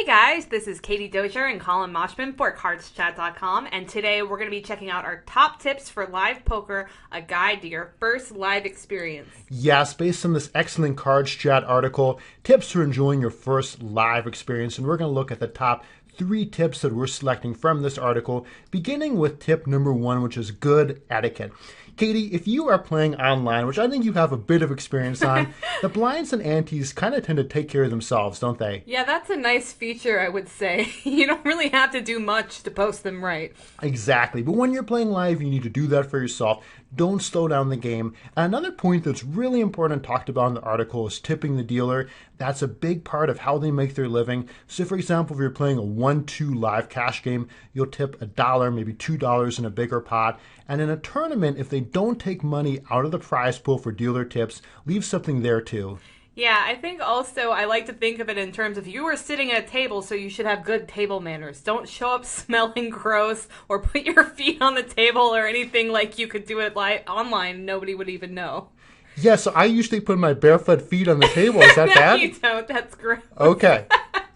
Hey guys, this is Katie Dozier and Collin Moshman for CardsChat.com, and today we're going to be checking out our top tips for live poker, a guide to your first live experience. Yes, based on this excellent CardsChat article, tips for enjoying your first live experience, and we're going to look at the top 3 tips that we're selecting from this article, beginning with tip number 1, which is good etiquette. Katie, if you are playing online, which I think you have a bit of experience on, the blinds and antes kind of tend to take care of themselves, don't they? Yeah, that's a nice feature, I would say. You don't really have to do much to post them right. Exactly. But when you're playing live, you need to do that for yourself. Don't slow down the game. And another point that's really important talked about in the article is tipping the dealer. That's a big part of how they make their living. So for example, if you're playing a 1-2 live cash game, you'll tip $1, maybe $2 in a bigger pot. And in a tournament, if they don't take money out of the prize pool for dealer tips, leave something there too. Yeah, I think also I like to think of it in terms of you are sitting at a table, so you should have good table manners. Don't show up smelling gross or put your feet on the table or anything like you could do it online and nobody would even know. Yeah, so I usually put my barefoot feet on the table. Is that No, bad? you don't. That's gross. Okay.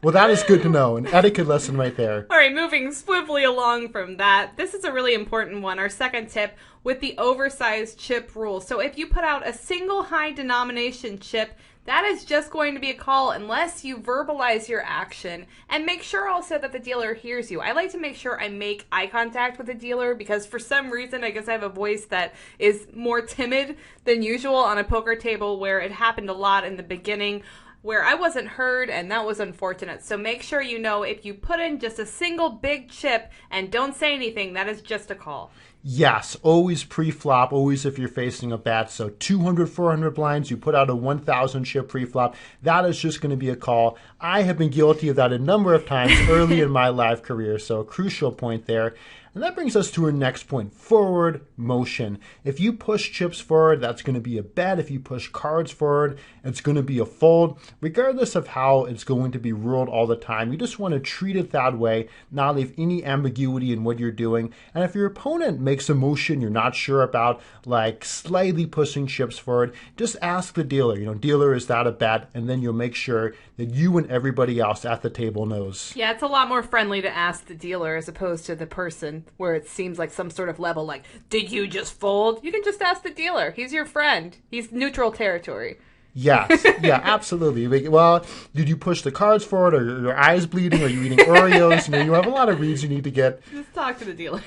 Well, that is good to know. An etiquette lesson right there. All right, moving swiftly along from that, this is a really important one. Our second tip with the oversized chip rule. So if you put out a single high denomination chip, that is just going to be a call unless you verbalize your action. And make sure also that the dealer hears you. I like to make sure I make eye contact with the dealer because for some reason, I guess I have a voice that is more timid than usual on a poker table, where it happened a lot in the beginning where I wasn't heard, and that was unfortunate. So make sure you know if you put in just a single big chip and don't say anything, that is just a call. Yes, always pre-flop, always if you're facing a bet. So 200, 400 blinds, you put out a 1,000 chip pre-flop, that is just going to be a call. I have been guilty of that a number of times early in my live career, so a crucial point there. And that brings us to our next point, forward motion. If you push chips forward, that's going to be a bet. If you push cards forward, it's going to be a fold. Regardless of how it's going to be ruled all the time, you just want to treat it that way, not leave any ambiguity in what you're doing. And if your opponent makes a motion you're not sure about, like slightly pushing chips forward, just ask the dealer, dealer, is that a bet? And then you'll make sure that you and everybody else at the table knows. Yeah, it's a lot more friendly to ask the dealer as opposed to the person where it seems like some sort of level, like, did you just fold? You can just ask the dealer. He's your friend. He's neutral territory. Yes, yeah, absolutely. Well, did you push the cards forward? Or your eyes bleeding? Are you eating Oreos? You have a lot of reads you need to get. Just talk to the dealer.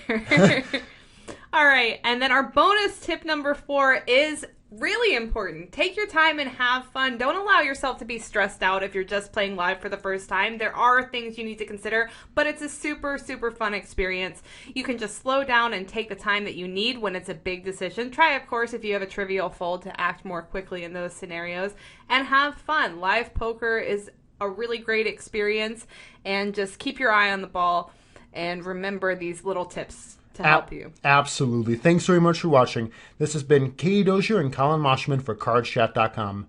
All right, and then our bonus tip number 4 is really important. Take your time and have fun. Don't allow yourself to be stressed out if you're just playing live for the first time. There are things you need to consider, but it's a super, super fun experience. You can just slow down and take the time that you need when it's a big decision. Try, of course, if you have a trivial fold, to act more quickly in those scenarios, and have fun. Live poker is a really great experience, and just keep your eye on the ball and remember these little tips to help you. Absolutely. Thanks very much for watching. This has been Katie Dozier and Collin Moshman for CardsChat.com.